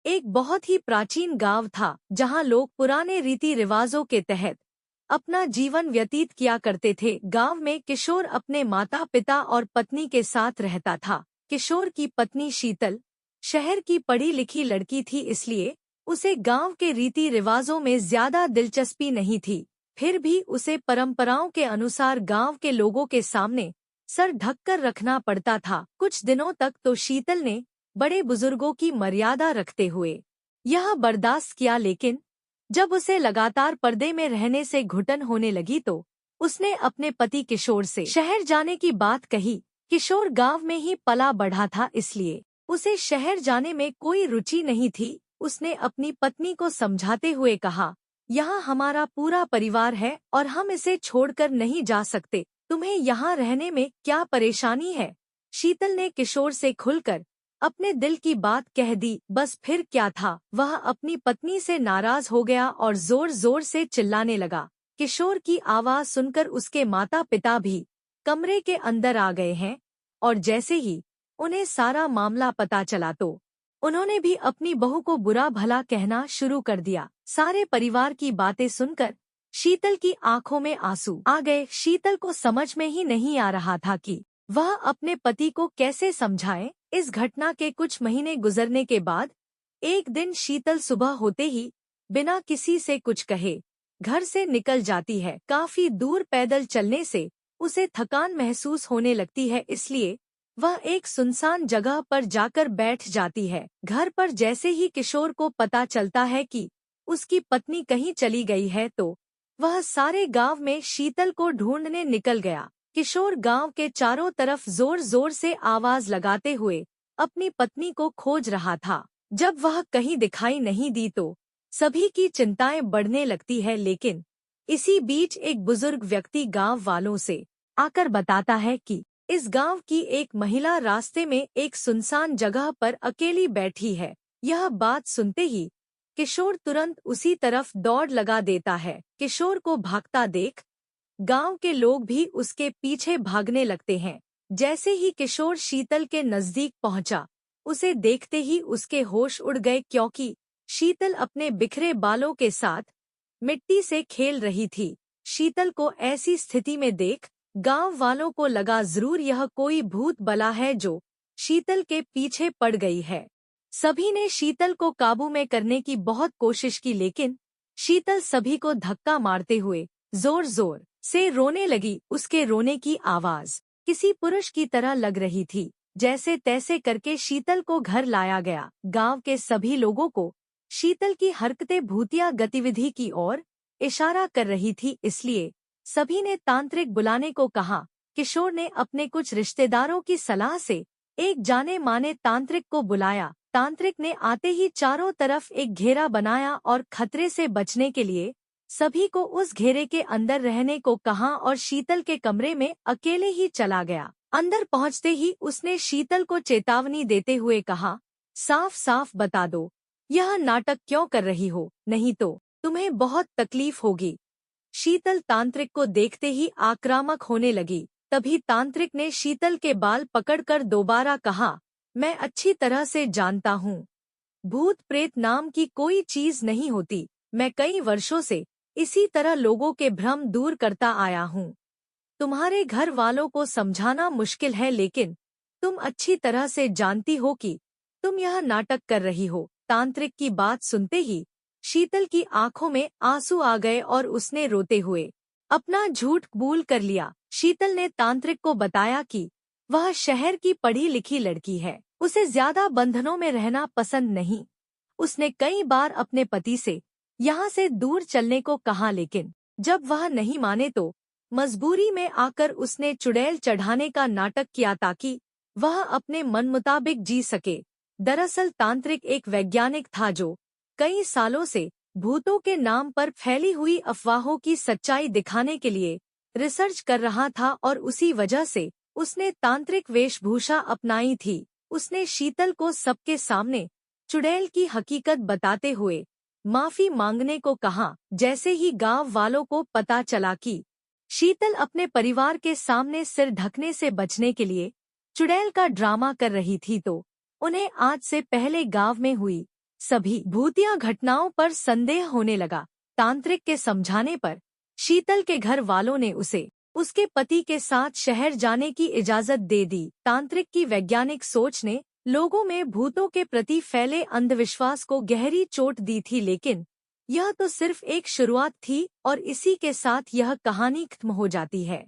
एक बहुत ही प्राचीन गांव था जहां लोग पुराने रीति रिवाजों के तहत अपना जीवन व्यतीत किया करते थे। गांव में किशोर अपने माता पिता और पत्नी के साथ रहता था। किशोर की पत्नी शीतल शहर की पढ़ी लिखी लड़की थी, इसलिए उसे गांव के रीति रिवाजों में ज्यादा दिलचस्पी नहीं थी। फिर भी उसे परंपराओं के अनुसार गांव के लोगों के सामने सर ढककर रखना पड़ता था। कुछ दिनों तक तो शीतल ने बड़े बुजुर्गों की मर्यादा रखते हुए यह बर्दाश्त किया, लेकिन जब उसे लगातार पर्दे में रहने से घुटन होने लगी तो उसने अपने पति किशोर से शहर जाने की बात कही। किशोर गांव में ही पला बढ़ा था, इसलिए उसे शहर जाने में कोई रुचि नहीं थी। उसने अपनी पत्नी को समझाते हुए कहा, यहाँ हमारा पूरा परिवार है और हम इसे छोड़कर नहीं जा सकते। तुम्हें यहाँ रहने में क्या परेशानी है? शीतल ने किशोर से खुलकर अपने दिल की बात कह दी। बस फिर क्या था, वह अपनी पत्नी से नाराज हो गया और जोर जोर से चिल्लाने लगा। किशोर की आवाज सुनकर उसके माता पिता भी कमरे के अंदर आ गए हैं और जैसे ही उन्हें सारा मामला पता चला तो उन्होंने भी अपनी बहू को बुरा भला कहना शुरू कर दिया। सारे परिवार की बातें सुनकर शीतल की आंखों में आंसू आ गए। शीतल को समझ में ही नहीं आ रहा था कि वह अपने पति को कैसे समझाए। इस घटना के कुछ महीने गुजरने के बाद एक दिन शीतल सुबह होते ही बिना किसी से कुछ कहे घर से निकल जाती है। काफी दूर पैदल चलने से उसे थकान महसूस होने लगती है, इसलिए वह एक सुनसान जगह पर जाकर बैठ जाती है। घर पर जैसे ही किशोर को पता चलता है कि उसकी पत्नी कहीं चली गई है तो वह सारे गांव में शीतल को ढूंढने निकल गया। किशोर गांव के चारों तरफ जोर जोर से आवाज लगाते हुए अपनी पत्नी को खोज रहा था। जब वह कहीं दिखाई नहीं दी तो सभी की चिंताएं बढ़ने लगती है, लेकिन इसी बीच एक बुजुर्ग व्यक्ति गांव वालों से आकर बताता है कि इस गांव की एक महिला रास्ते में एक सुनसान जगह पर अकेली बैठी है। यह बात सुनते ही किशोर तुरंत उसी तरफ दौड़ लगा देता है। किशोर को भागता देख गांव के लोग भी उसके पीछे भागने लगते हैं। जैसे ही किशोर शीतल के नजदीक पहुंचा, उसे देखते ही उसके होश उड़ गए, क्योंकि शीतल अपने बिखरे बालों के साथ मिट्टी से खेल रही थी। शीतल को ऐसी स्थिति में देख गांव वालों को लगा जरूर यह कोई भूत बला है जो शीतल के पीछे पड़ गई है। सभी ने शीतल को काबू में करने की बहुत कोशिश की, लेकिन शीतल सभी को धक्का मारते हुए जोर जोर से रोने लगी। उसके रोने की आवाज किसी पुरुष की तरह लग रही थी। जैसे तैसे करके शीतल को घर लाया गया। गांव के सभी लोगों को शीतल की हरकतें भूतिया गतिविधि की ओर इशारा कर रही थी, इसलिए सभी ने तांत्रिक बुलाने को कहा। किशोर ने अपने कुछ रिश्तेदारों की सलाह से एक जाने माने तांत्रिक को बुलाया। तांत्रिक ने आते ही चारों तरफ एक घेरा बनाया और खतरे से बचने के लिए सभी को उस घेरे के अंदर रहने को कहा और शीतल के कमरे में अकेले ही चला गया। अंदर पहुंचते ही उसने शीतल को चेतावनी देते हुए कहा, साफ साफ बता दो, यह नाटक क्यों कर रही हो, नहीं तो तुम्हें बहुत तकलीफ होगी। शीतल तांत्रिक को देखते ही आक्रामक होने लगी। तभी तांत्रिक ने शीतल के बाल पकड़कर दोबारा कहा, मैं अच्छी तरह से जानता हूँ, भूत प्रेत नाम की कोई चीज नहीं होती। मैं कई वर्षों से इसी तरह लोगों के भ्रम दूर करता आया हूँ। तुम्हारे घर वालों को समझाना मुश्किल है, लेकिन तुम अच्छी तरह से जानती हो कि तुम यह नाटक कर रही हो। तांत्रिक की बात सुनते ही शीतल की आंखों में आंसू आ गए और उसने रोते हुए अपना झूठ कबूल कर लिया। शीतल ने तांत्रिक को बताया कि वह शहर की पढ़ी लिखी लड़की है, उसे ज्यादा बंधनों में रहना पसंद नहीं। उसने कई बार अपने पति से यहाँ से दूर चलने को कहा, लेकिन जब वह नहीं माने तो मजबूरी में आकर उसने चुड़ैल चढ़ाने का नाटक किया ताकि वह अपने मन मुताबिक जी सके। दरअसल तांत्रिक एक वैज्ञानिक था जो कई सालों से भूतों के नाम पर फैली हुई अफवाहों की सच्चाई दिखाने के लिए रिसर्च कर रहा था और उसी वजह से उसने तांत्रिक वेशभूषा अपनाई थी। उसने शीतल को सबके सामने चुड़ैल की हकीकत बताते हुए माफी मांगने को कहा। जैसे ही गांव वालों को पता चला कि शीतल अपने परिवार के सामने सिर ढकने से बचने के लिए चुड़ैल का ड्रामा कर रही थी तो उन्हें आज से पहले गांव में हुई सभी भूतिया घटनाओं पर संदेह होने लगा। तांत्रिक के समझाने पर शीतल के घर वालों ने उसे उसके पति के साथ शहर जाने की इजाजत दे दी। तांत्रिक की वैज्ञानिक सोच ने लोगों में भूतों के प्रति फैले अंधविश्वास को गहरी चोट दी थी, लेकिन यह तो सिर्फ एक शुरुआत थी और इसी के साथ यह कहानी खत्म हो जाती है।